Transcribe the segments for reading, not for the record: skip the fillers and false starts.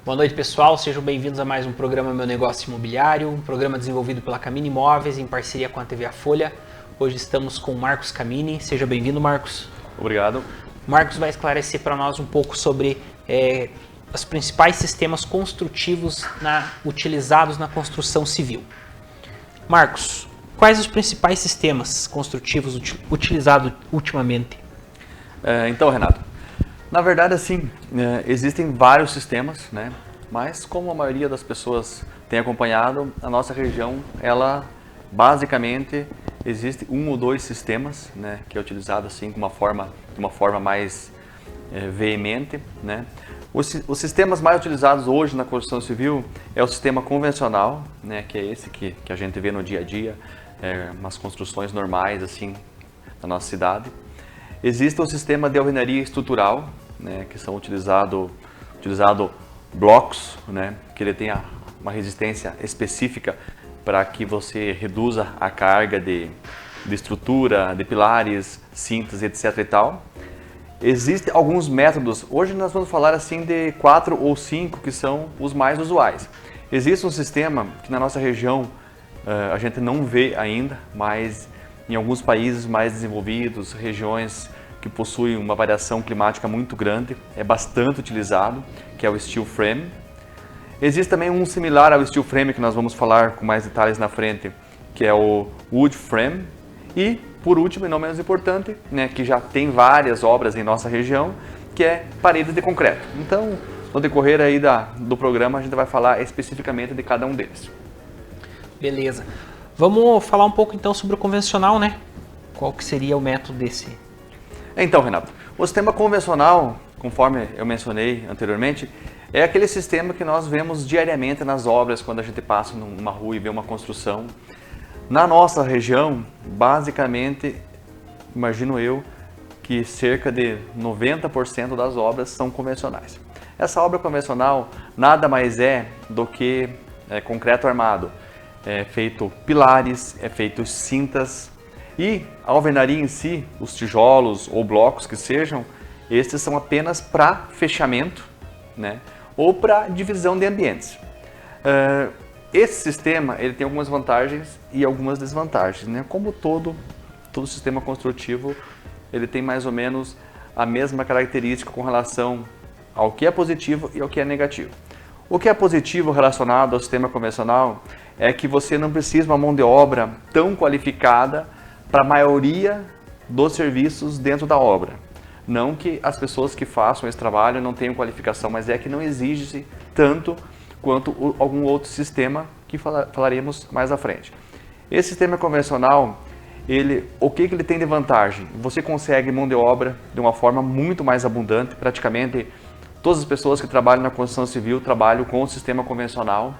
Boa noite, pessoal. Sejam bem-vindos a mais um programa Meu Negócio Imobiliário, um programa desenvolvido pela Camini Imóveis em parceria com a TV A Folha. Hoje estamos com o Marcos Camini. Seja bem-vindo, Marcos. Obrigado. O Marcos vai esclarecer para nós um pouco sobre os principais sistemas construtivos utilizados na construção civil. Marcos, quais os principais sistemas construtivos utilizados ultimamente? Então, Renato, na verdade, assim, existem vários sistemas, né? Mas como a maioria das pessoas tem acompanhado, a nossa região, ela basicamente existe um ou dois sistemas, né? Que é utilizado assim de uma forma mais veemente, né? Os sistemas mais utilizados hoje na construção civil é o sistema convencional, né? Que é esse que a gente vê no dia a dia, umas construções normais assim na nossa cidade. Existe o sistema de alvenaria estrutural, né, que são utilizados blocos, né, que ele tem uma resistência específica para que você reduza a carga de estrutura, de pilares, cintas, etc. e tal. Existem alguns métodos, hoje nós vamos falar assim de 4 ou 5 que são os mais usuais. Existe um sistema que na nossa região a gente não vê ainda, mas em alguns países mais desenvolvidos, regiões que possuem uma variação climática muito grande, é bastante utilizado, que é o steel frame. Existe também um similar ao steel frame, que nós vamos falar com mais detalhes na frente, que é o wood frame. E, por último, e não menos importante, né, que já tem várias obras em nossa região, que é paredes de concreto. Então, no decorrer aí do programa, a gente vai falar especificamente de cada um deles. Beleza. Vamos falar um pouco então sobre o convencional, né? Qual que seria o método desse? Então, Renato, o sistema convencional, conforme eu mencionei anteriormente, é aquele sistema que nós vemos diariamente nas obras quando a gente passa numa rua e vê uma construção. Na nossa região, basicamente, imagino eu, que cerca de 90% das obras são convencionais. Essa obra convencional nada mais é do que concreto armado. É feito pilares, é feito cintas e a alvenaria em si, os tijolos ou blocos que sejam, estes são apenas para fechamento, né, ou para divisão de ambientes. Esse sistema ele tem algumas vantagens e algumas desvantagens, né? Como todo sistema construtivo, ele tem mais ou menos a mesma característica com relação ao que é positivo e ao que é negativo. O que é positivo relacionado ao sistema convencional é que você não precisa de uma mão de obra tão qualificada para a maioria dos serviços dentro da obra. Não que as pessoas que façam esse trabalho não tenham qualificação, mas é que não exige tanto quanto algum outro sistema que falaremos mais à frente. Esse sistema convencional, o que ele tem de vantagem? Você consegue mão de obra de uma forma muito mais abundante, praticamente todas as pessoas que trabalham na construção civil trabalham com o sistema convencional.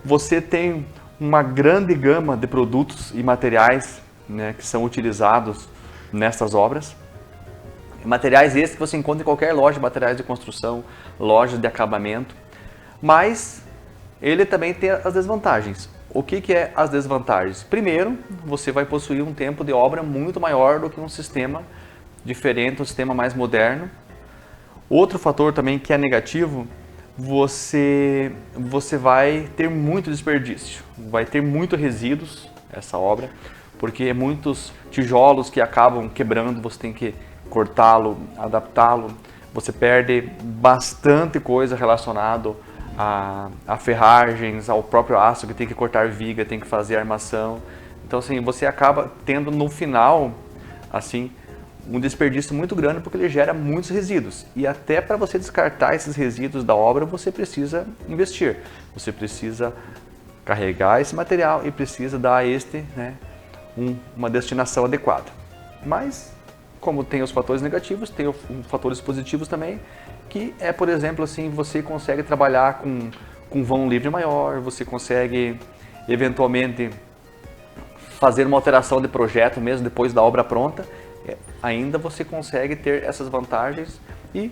Você tem uma grande gama de produtos e materiais, né, que são utilizados nessas obras. Materiais esses que você encontra em qualquer loja de materiais de construção, lojas de acabamento. Mas ele também tem as desvantagens. O que é as desvantagens? Primeiro, você vai possuir um tempo de obra muito maior do que um sistema diferente, um sistema mais moderno. Outro fator também que é negativo, você vai ter muito desperdício, vai ter muito resíduos essa obra, porque muitos tijolos que acabam quebrando, você tem que cortá-lo, adaptá-lo, você perde bastante coisa relacionada a ferragens, ao próprio aço que tem que cortar viga, tem que fazer armação. Então assim, você acaba tendo no final assim um desperdício muito grande porque ele gera muitos resíduos. E até para você descartar esses resíduos da obra, você precisa investir. Você precisa carregar esse material e precisa dar a este, né, uma destinação adequada. Mas, como tem os fatores negativos, tem os fatores positivos também, que é, por exemplo, assim, você consegue trabalhar com vão livre maior, você consegue, eventualmente, fazer uma alteração de projeto mesmo depois da obra pronta, ainda você consegue ter essas vantagens e,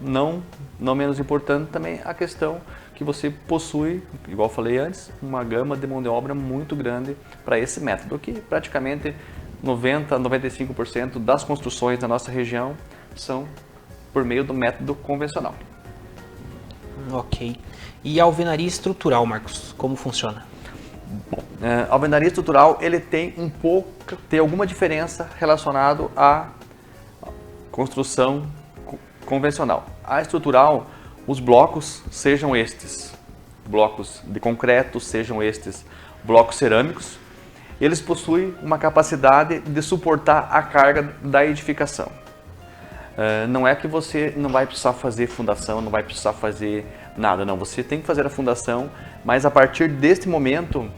não menos importante também, a questão que você possui, igual falei antes, uma gama de mão de obra muito grande para esse método, que praticamente 90% a 95% das construções da nossa região são por meio do método convencional. Ok. E a alvenaria estrutural, Marcos, como funciona? Bom, a alvenaria estrutural ele tem alguma diferença relacionado à construção convencional. A estrutural, os blocos sejam estes, blocos de concreto, sejam estes blocos cerâmicos, eles possuem uma capacidade de suportar a carga da edificação. Não é que você não vai precisar fazer fundação, não vai precisar fazer nada, não. Você tem que fazer a fundação, mas a partir deste momento,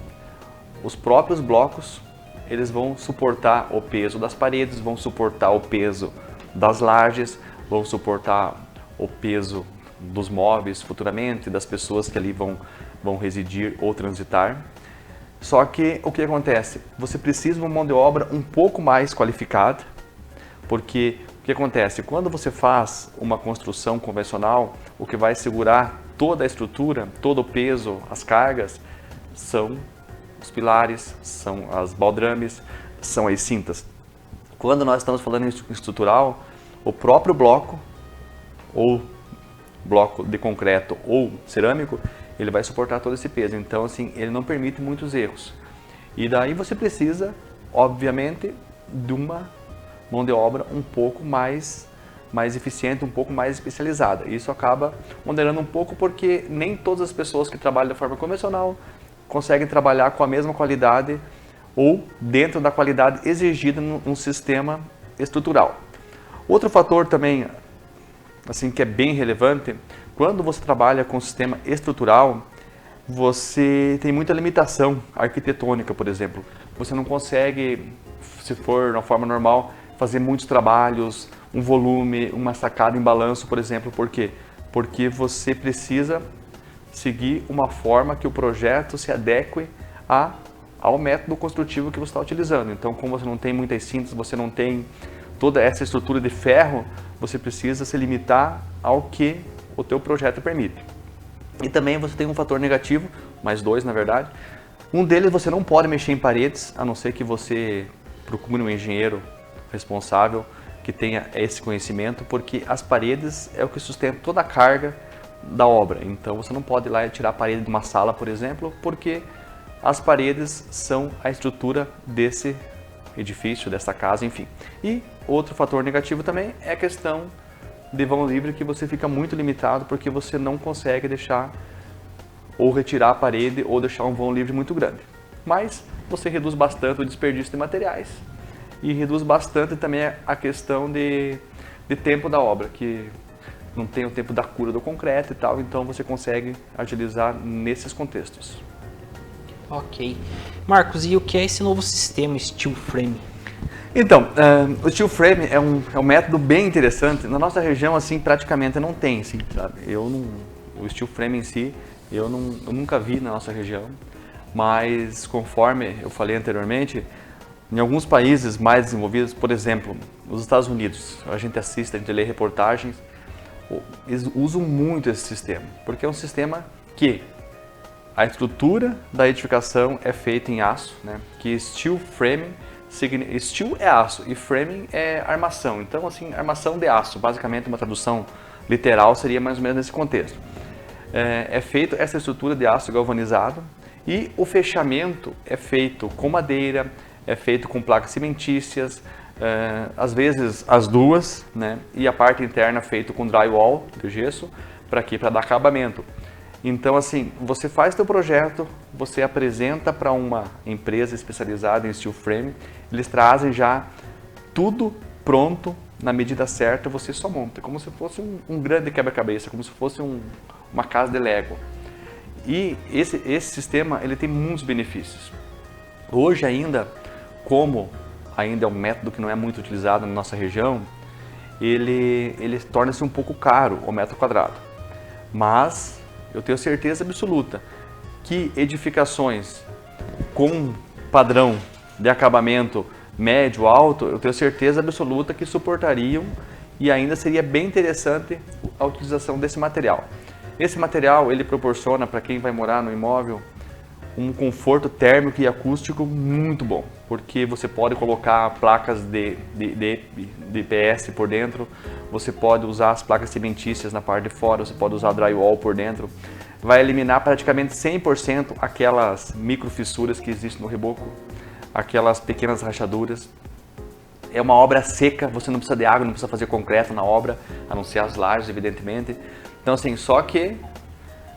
os próprios blocos, eles vão suportar o peso das paredes, vão suportar o peso das lajes, vão suportar o peso dos móveis futuramente, das pessoas que ali vão residir ou transitar. Só que o que acontece? Você precisa de uma mão de obra um pouco mais qualificada, porque o que acontece? Quando você faz uma construção convencional, o que vai segurar toda a estrutura, todo o peso, as cargas, são os pilares, são as baldrames, são as cintas. Quando nós estamos falando em estrutural, o próprio bloco, ou bloco de concreto ou cerâmico, ele vai suportar todo esse peso. Então, assim, ele não permite muitos erros. E daí você precisa, obviamente, de uma mão de obra um pouco mais eficiente, um pouco mais especializada. Isso acaba moderando um pouco porque nem todas as pessoas que trabalham de forma convencional conseguem trabalhar com a mesma qualidade ou dentro da qualidade exigida num sistema estrutural. Outro fator também, assim, que é bem relevante, quando você trabalha com sistema estrutural, você tem muita limitação arquitetônica, por exemplo. Você não consegue, se for na forma normal, fazer muitos trabalhos, um volume, uma sacada em balanço, por exemplo. Por quê? Porque você precisa seguir uma forma que o projeto se adeque ao método construtivo que você está utilizando. Então, como você não tem muitas cintas, você não tem toda essa estrutura de ferro, você precisa se limitar ao que o teu projeto permite. E também você tem um fator negativo, mais dois na verdade. Um deles, você não pode mexer em paredes, a não ser que você procure um engenheiro responsável que tenha esse conhecimento, porque as paredes é o que sustenta toda a carga da obra. Então você não pode ir lá e tirar a parede de uma sala, por exemplo, porque as paredes são a estrutura desse edifício, dessa casa, enfim. E outro fator negativo também é a questão de vão livre, que você fica muito limitado porque você não consegue deixar ou retirar a parede ou deixar um vão livre muito grande. Mas você reduz bastante o desperdício de materiais e reduz bastante também a questão de tempo da obra, que não tem o tempo da cura do concreto e tal, então você consegue agilizar nesses contextos. Ok. Marcos, e o que é esse novo sistema Steel Frame? Então, o Steel Frame é um método bem interessante. Na nossa região, assim, praticamente não tem, assim, sabe? O Steel Frame em si, eu nunca vi na nossa região, mas conforme eu falei anteriormente, em alguns países mais desenvolvidos, por exemplo, nos Estados Unidos, a gente assiste, a gente lê reportagens, eles usam muito esse sistema, porque é um sistema que a estrutura da edificação é feita em aço, né? Que Steel Framing, steel é aço e framing é armação. Então, assim, armação de aço, basicamente uma tradução literal seria mais ou menos nesse contexto. É feito essa estrutura de aço galvanizado e o fechamento é feito com madeira, é feito com placas cimentícias, às vezes as duas, né? E a parte interna feito com drywall de gesso, para quê? Para dar acabamento. Então, assim, você faz teu projeto, você apresenta para uma empresa especializada em steel frame, eles trazem já tudo pronto, na medida certa, você só monta, como se fosse um grande quebra-cabeça, como se fosse uma casa de Lego. E esse sistema, ele tem muitos benefícios. Hoje ainda, como ainda é um método que não é muito utilizado na nossa região, ele torna-se um pouco caro o metro quadrado. Mas eu tenho certeza absoluta que edificações com padrão de acabamento médio, alto, eu tenho certeza absoluta que suportariam e ainda seria bem interessante a utilização desse material. Esse material, ele proporciona para quem vai morar no imóvel um conforto térmico e acústico muito bom, porque você pode colocar placas de IPS por dentro, você pode usar as placas cimentícias na parte de fora, você pode usar drywall por dentro. Vai eliminar praticamente 100% aquelas microfissuras que existem no reboco, aquelas pequenas rachaduras. É uma obra seca, você não precisa de água, não precisa fazer concreto na obra, a não ser as lajes, evidentemente. Então assim, só que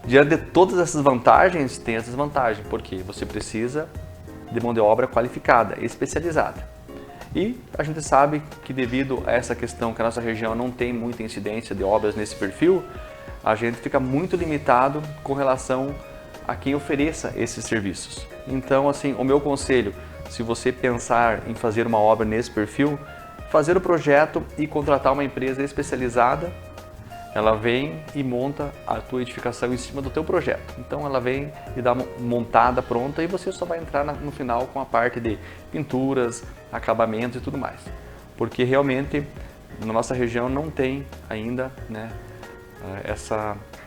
diante de todas essas vantagens, tem essas vantagens, porque você precisa de mão de obra qualificada, especializada. E a gente sabe que devido a essa questão que a nossa região não tem muita incidência de obras nesse perfil, a gente fica muito limitado com relação a quem ofereça esses serviços. Então, assim, o meu conselho, se você pensar em fazer uma obra nesse perfil, fazer o projeto e contratar uma empresa especializada. Ela vem e monta a tua edificação em cima do teu projeto. Então ela vem e dá uma montada pronta e você só vai entrar no final com a parte de pinturas, acabamentos e tudo mais. Porque realmente na nossa região não tem ainda, né,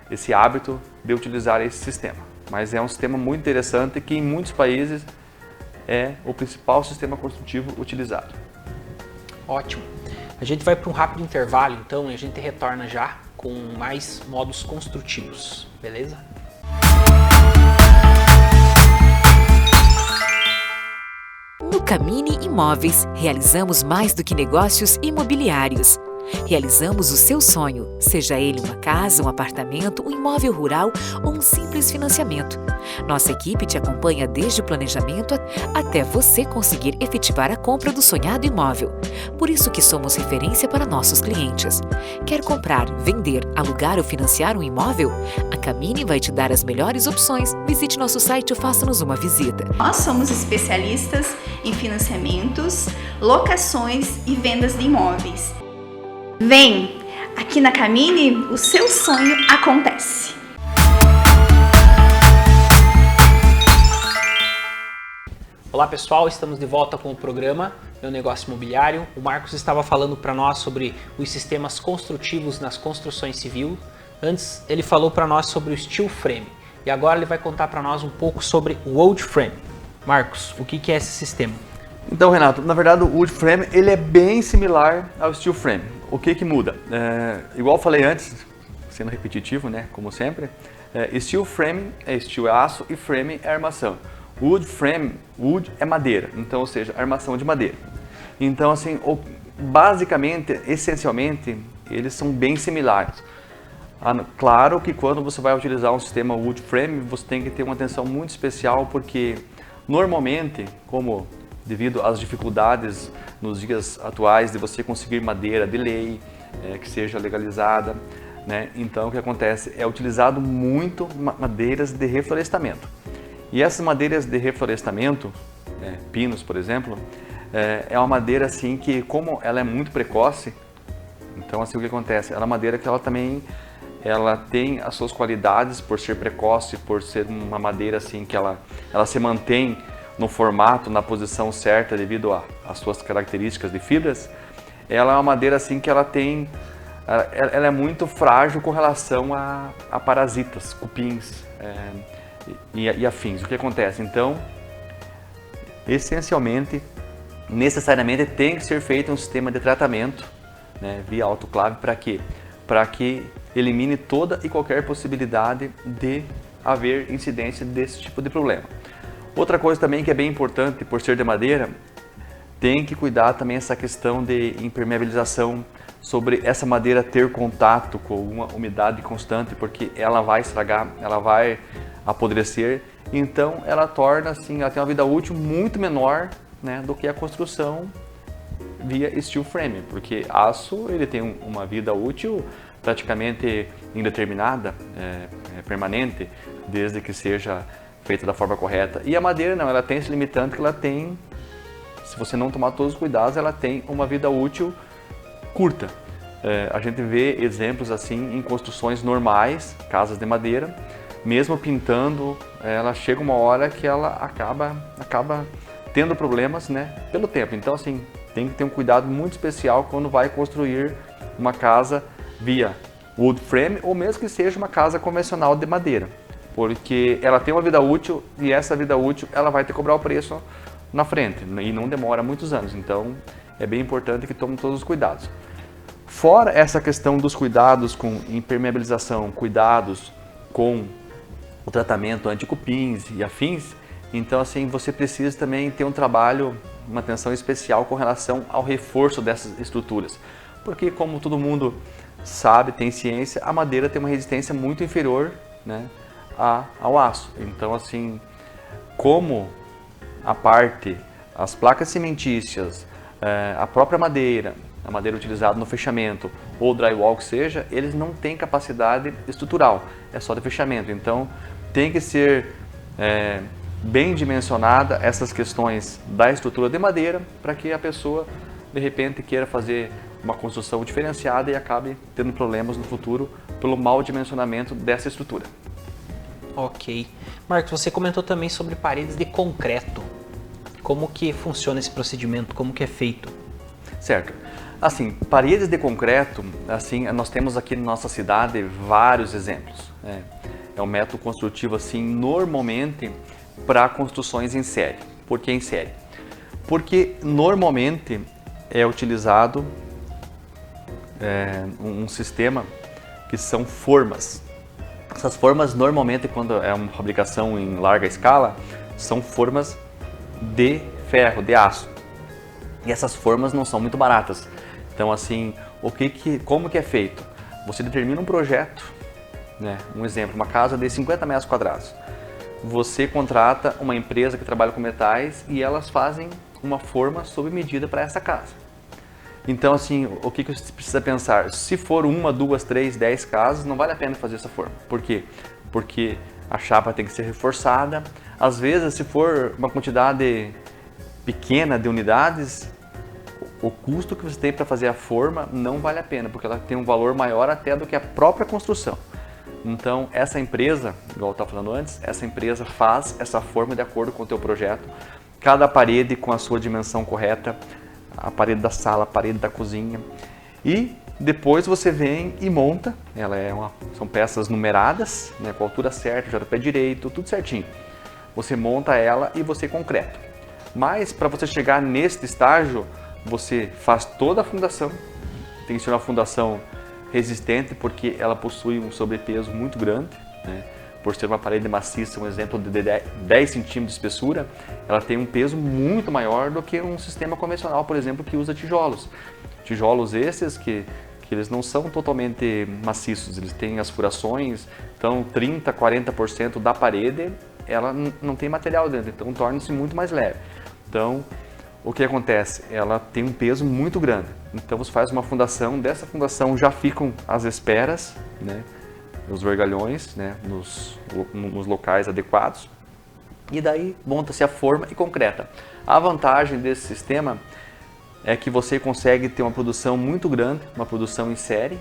esse hábito de utilizar esse sistema. Mas é um sistema muito interessante que em muitos países é o principal sistema construtivo utilizado. Ótimo. A gente vai para um rápido intervalo então e a gente retorna já com mais modos construtivos, beleza? No Camini Imóveis, realizamos mais do que negócios imobiliários. Realizamos o seu sonho, seja ele uma casa, um apartamento, um imóvel rural ou um simples financiamento. Nossa equipe te acompanha desde o planejamento até você conseguir efetivar a compra do sonhado imóvel. Por isso que somos referência para nossos clientes. Quer comprar, vender, alugar ou financiar um imóvel? A Camini vai te dar as melhores opções. Visite nosso site ou faça-nos uma visita. Nós somos especialistas em financiamentos, locações e vendas de imóveis. Vem! Aqui na Camini, o seu sonho acontece! Olá pessoal, estamos de volta com o programa Meu Negócio Imobiliário. O Marcos estava falando para nós sobre os sistemas construtivos nas construções civil. Antes ele falou para nós sobre o steel frame e agora ele vai contar para nós um pouco sobre o wood frame. Marcos, o que é esse sistema? Então, Renato, na verdade o wood frame ele é bem similar ao steel frame. O que muda? Igual eu falei antes, sendo repetitivo, né, como sempre, steel frame é steel é aço e frame é armação. Wood frame, wood é madeira, então, ou seja, armação de madeira. Então, assim, basicamente, essencialmente, eles são bem similares. Claro que quando você vai utilizar um sistema wood frame, você tem que ter uma atenção muito especial, porque normalmente, como devido às dificuldades nos dias atuais de você conseguir madeira de lei, que seja legalizada, né? Então o que acontece é utilizado muito madeiras de reflorestamento. E essas madeiras de reflorestamento, pinos por exemplo, é uma madeira assim que, como ela é muito precoce, então assim o que acontece? Ela é uma madeira que ela também tem as suas qualidades por ser precoce, por ser uma madeira assim que ela se mantém no formato, na posição certa devido às suas características de fibras. Ela é uma madeira assim que ela é muito frágil com relação a parasitas, cupins e afins. O que acontece? Então, essencialmente, necessariamente tem que ser feito um sistema de tratamento, né, via autoclave. Para quê? Para que elimine toda e qualquer possibilidade de haver incidência desse tipo de problema. Outra coisa também que é bem importante, por ser de madeira, tem que cuidar também essa questão de impermeabilização, sobre essa madeira ter contato com uma umidade constante, porque ela vai estragar, ela vai apodrecer, então ela torna assim, ela tem uma vida útil muito menor, né, do que a construção via steel frame, porque aço ele tem uma vida útil praticamente indeterminada, permanente, desde que seja feita da forma correta. E a madeira não, ela tem esse limitante que ela tem, se você não tomar todos os cuidados, ela tem uma vida útil curta. A gente vê exemplos assim em construções normais, casas de madeira, mesmo pintando, ela chega uma hora que ela acaba tendo problemas, né, pelo tempo. Então assim, tem que ter um cuidado muito especial quando vai construir uma casa via wood frame ou mesmo que seja uma casa convencional de madeira. porque ela tem uma vida útil e essa vida útil ela vai ter que cobrar o preço na frente e não demora muitos anos. Então é bem importante que tome todos os cuidados. Fora essa questão dos cuidados com impermeabilização, cuidados com o tratamento anti-cupins e afins, então assim você precisa também ter um trabalho, uma atenção especial com relação ao reforço dessas estruturas. Porque como todo mundo sabe, tem ciência, a madeira tem uma resistência muito inferior, né, ao aço. Então assim, como as placas cimentícias, a própria madeira, a madeira utilizada no fechamento ou drywall que seja, eles não têm capacidade estrutural, é só de fechamento. Então tem que ser bem dimensionada essas questões da estrutura de madeira para que a pessoa de repente queira fazer uma construção diferenciada e acabe tendo problemas no futuro pelo mau dimensionamento dessa estrutura. Ok. Marcos, você comentou também sobre paredes de concreto. Como que funciona esse procedimento? Como que é feito? Certo. Assim, paredes de concreto, assim, nós temos aqui na nossa cidade vários exemplos. É um método construtivo, assim, normalmente para construções em série. Por que em série? Porque normalmente é utilizado um sistema que são formas. Essas formas normalmente, quando é uma fabricação em larga escala, são formas de ferro, de aço. E essas formas não são muito baratas. Então assim, como que é feito? Você determina um projeto, né? Um exemplo, uma casa de 50 metros quadrados. Você contrata uma empresa que trabalha com metais e elas fazem uma forma sob medida para essa casa. Então assim, o que você precisa pensar? Se for 1, 2, 3, 10 casas, não vale a pena fazer essa forma. Por quê? Porque a chapa tem que ser reforçada. Às vezes, se for uma quantidade pequena de unidades, o custo que você tem para fazer a forma não vale a pena, porque ela tem um valor maior até do que a própria construção. Então, essa empresa, igual eu estava falando antes, essa empresa faz essa forma de acordo com o teu projeto. Cada parede com a sua dimensão correta, a parede da sala, a parede da cozinha. E depois você vem e monta, são peças numeradas, né, com a altura certa, já do pé direito, tudo certinho. Você monta ela e você concreta. Mas para você chegar neste estágio, você faz toda a fundação. Tem que ser uma fundação resistente porque ela possui um sobrepeso muito grande, né? Por ser uma parede maciça, um exemplo de 10 centímetros de espessura, ela tem um peso muito maior do que um sistema convencional, por exemplo, que usa tijolos. Tijolos esses que eles não são totalmente maciços, eles têm as furações, então 30%, 40% da parede ela não tem material dentro, então torna-se muito mais leve. Então, o que acontece? Ela tem um peso muito grande, então você faz uma fundação, dessa fundação já ficam as esperas, né? Os vergalhões, né, nos locais adequados, e daí monta-se a forma e concreta. A vantagem desse sistema é que você consegue ter uma produção muito grande, uma produção em série.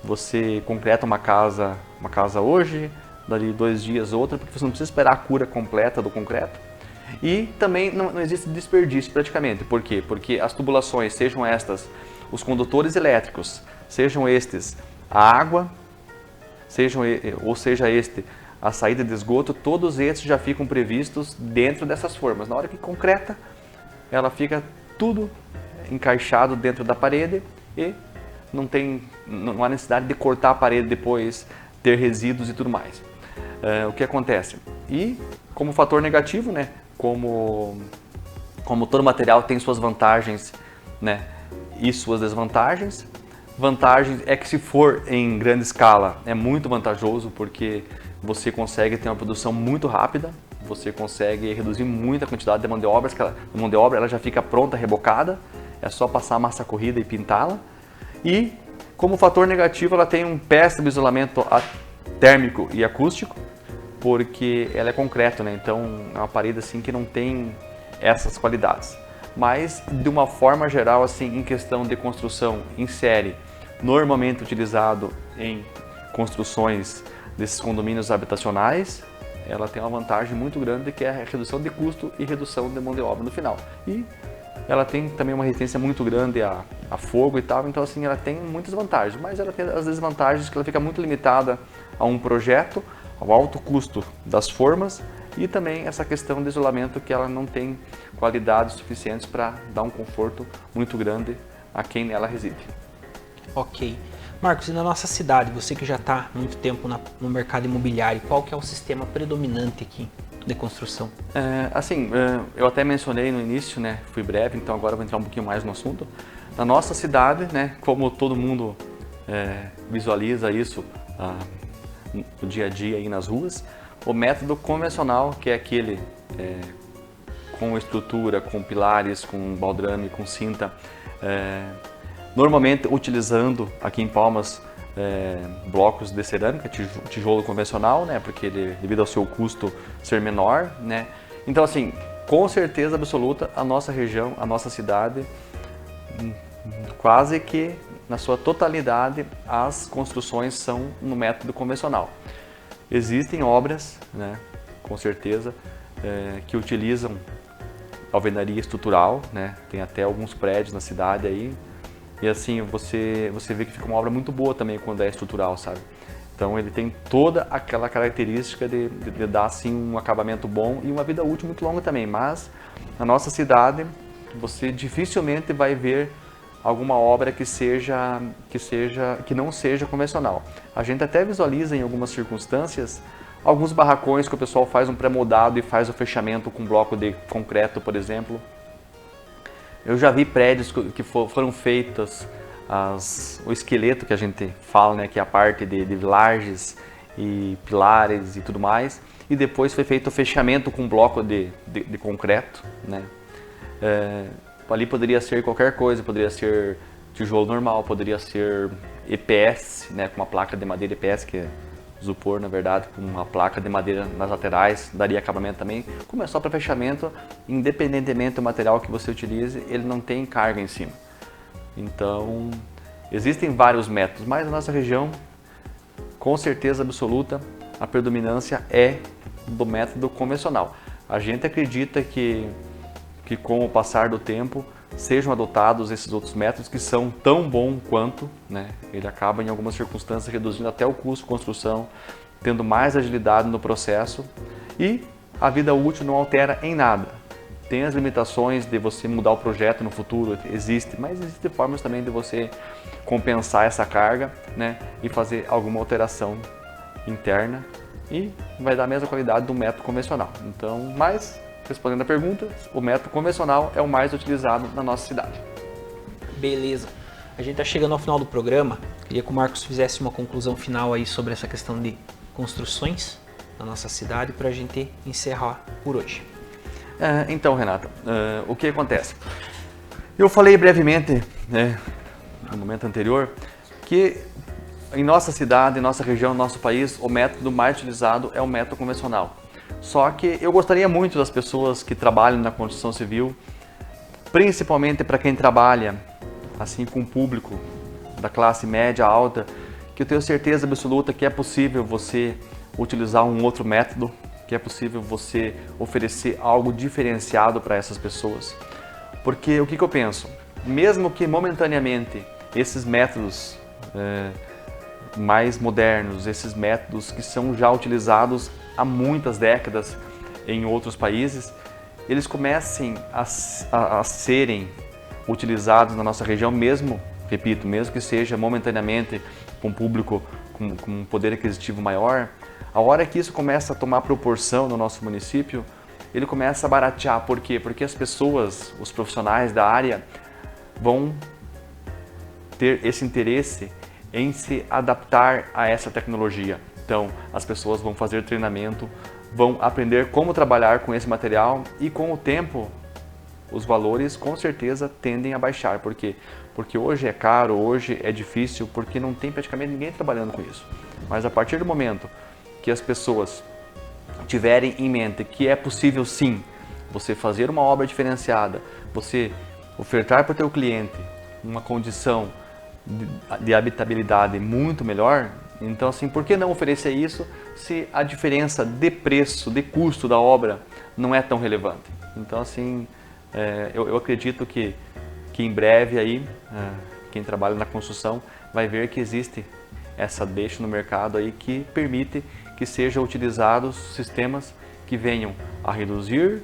Você concreta uma casa hoje, dali 2 dias outra, porque você não precisa esperar a cura completa do concreto. E também não existe desperdício praticamente. Por quê? Porque as tubulações, sejam estas os condutores elétricos, sejam estes a água, seja a saída de esgoto, todos esses já ficam previstos dentro dessas formas. Na hora que concreta, ela fica tudo encaixado dentro da parede e não há necessidade de cortar a parede depois, ter resíduos e tudo mais. O que acontece? E como fator negativo, né, como todo material tem suas vantagens, né, e suas desvantagens. Vantagem é que se for em grande escala é muito vantajoso porque você consegue ter uma produção muito rápida, você consegue reduzir muito a quantidade de mão de obra, ela já fica pronta, rebocada, é só passar a massa corrida e pintá-la. E como fator negativo ela tem um péssimo isolamento térmico e acústico, porque ela é concreto, né? Então é uma parede assim que não tem essas qualidades. Mas de uma forma geral, assim, em questão de construção em série, normalmente utilizado em construções desses condomínios habitacionais, ela tem uma vantagem muito grande que é a redução de custo e redução de mão de obra no final. E ela tem também uma resistência muito grande a fogo e tal, então assim ela tem muitas vantagens, mas ela tem as desvantagens que ela fica muito limitada a um projeto ao alto custo das formas e também essa questão de isolamento que ela não tem qualidades suficientes para dar um conforto muito grande a quem nela reside. Ok. Marcos, e na nossa cidade, você que já está há muito tempo no mercado imobiliário, qual que é o sistema predominante aqui de construção? Eu até mencionei no início, né, fui breve, então agora vou entrar um pouquinho mais no assunto. Na nossa cidade, né, como todo mundo visualiza isso no dia a dia aí nas ruas, o método convencional, que é aquele com estrutura, com pilares, com baldrame, com cinta, normalmente utilizando aqui em Palmas blocos de cerâmica, tijolo convencional, né, porque devido ao seu custo ser menor, né. Então assim, com certeza absoluta, a nossa região, a nossa cidade, quase que na sua totalidade as construções são no método convencional. Existem obras, né, com certeza, que utilizam alvenaria estrutural, né, tem até alguns prédios na cidade aí, e assim você vê que fica uma obra muito boa também quando é estrutural, sabe? Então ele tem toda aquela característica de dar assim um acabamento bom e uma vida útil muito longa também, mas na nossa cidade você dificilmente vai ver alguma obra que não seja convencional. A gente até visualiza em algumas circunstâncias alguns barracões que o pessoal faz um pré-moldado e faz o fechamento com bloco de concreto, por exemplo. Eu já vi prédios que foram feitos o esqueleto que a gente fala, né, que é a parte de lajes e pilares e tudo mais, e depois foi feito o fechamento com bloco de concreto, né. Ali poderia ser qualquer coisa, poderia ser tijolo normal, poderia ser EPS, né, com uma placa de madeira EPS, que é isopor, na verdade, com uma placa de madeira nas laterais, daria acabamento também. Como é só para fechamento, independentemente do material que você utilize, ele não tem carga em cima. Então, existem vários métodos, mas na nossa região, com certeza absoluta, a predominância é do método convencional. A gente acredita que com o passar do tempo sejam adotados esses outros métodos que são tão bons quanto, né? Ele acaba em algumas circunstâncias reduzindo até o custo de construção, tendo mais agilidade no processo e a vida útil não altera em nada. Tem as limitações de você mudar o projeto no futuro, mas existem formas também de você compensar essa carga, né? E fazer alguma alteração interna e vai dar a mesma qualidade do método convencional. Então, respondendo a pergunta, o método convencional é o mais utilizado na nossa cidade. Beleza. A gente está chegando ao final do programa. Queria que o Marcos fizesse uma conclusão final aí sobre essa questão de construções na nossa cidade para a gente encerrar por hoje. Então, Renata, o que acontece? Eu falei brevemente, né, no momento anterior, que em nossa cidade, em nossa região, no nosso país, o método mais utilizado é o método convencional. Só que eu gostaria muito das pessoas que trabalham na construção civil, principalmente para quem trabalha assim com o público da classe média alta, que eu tenho certeza absoluta que é possível você utilizar um outro método, que é possível você oferecer algo diferenciado para essas pessoas. Porque o que eu penso? Mesmo que momentaneamente esses métodos mais modernos, esses métodos que são já utilizados há muitas décadas em outros países, eles comecem a serem utilizados na nossa região mesmo, repito, mesmo que seja momentaneamente com um público com um poder aquisitivo maior, a hora que isso começa a tomar proporção no nosso município, ele começa a baratear. Por quê? Porque as pessoas, os profissionais da área, vão ter esse interesse em se adaptar a essa tecnologia. Então, as pessoas vão fazer treinamento, vão aprender como trabalhar com esse material e com o tempo os valores com certeza tendem a baixar. Por quê? Porque hoje é caro, hoje é difícil, porque não tem praticamente ninguém trabalhando com isso. Mas a partir do momento que as pessoas tiverem em mente que é possível sim você fazer uma obra diferenciada, você ofertar para o teu cliente uma condição de habitabilidade muito melhor, então assim, por que não oferecer isso se a diferença de preço, de custo da obra não é tão relevante? Então assim, eu acredito que em breve aí, quem trabalha na construção vai ver que existe essa deixa no mercado aí que permite que sejam utilizados sistemas que venham a reduzir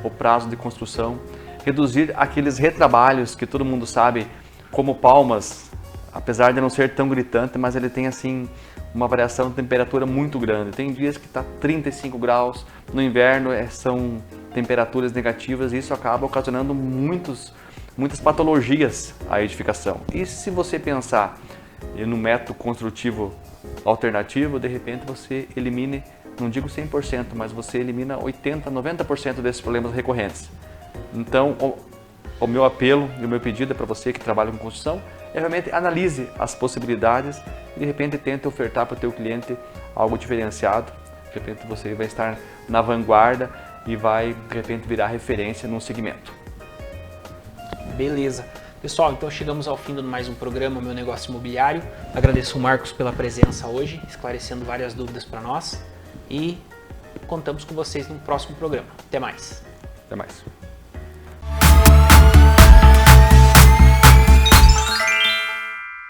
o prazo de construção, reduzir aqueles retrabalhos que todo mundo sabe, como Palmas, apesar de não ser tão gritante, mas ele tem assim uma variação de temperatura muito grande. Tem dias que está 35 graus, no inverno são temperaturas negativas e isso acaba ocasionando muitas patologias à edificação. E se você pensar no método construtivo alternativo, de repente você elimine, não digo 100%, mas você elimina 80%, 90% desses problemas recorrentes. Então, o meu apelo e o meu pedido é para você que trabalha com construção, é realmente analise as possibilidades e de repente tente ofertar para o teu cliente algo diferenciado. De repente você vai estar na vanguarda e vai de repente virar referência num segmento. Beleza. Pessoal, então chegamos ao fim de mais um programa Meu Negócio Imobiliário. Agradeço o Marcos pela presença hoje, esclarecendo várias dúvidas para nós e contamos com vocês no próximo programa. Até mais. Até mais.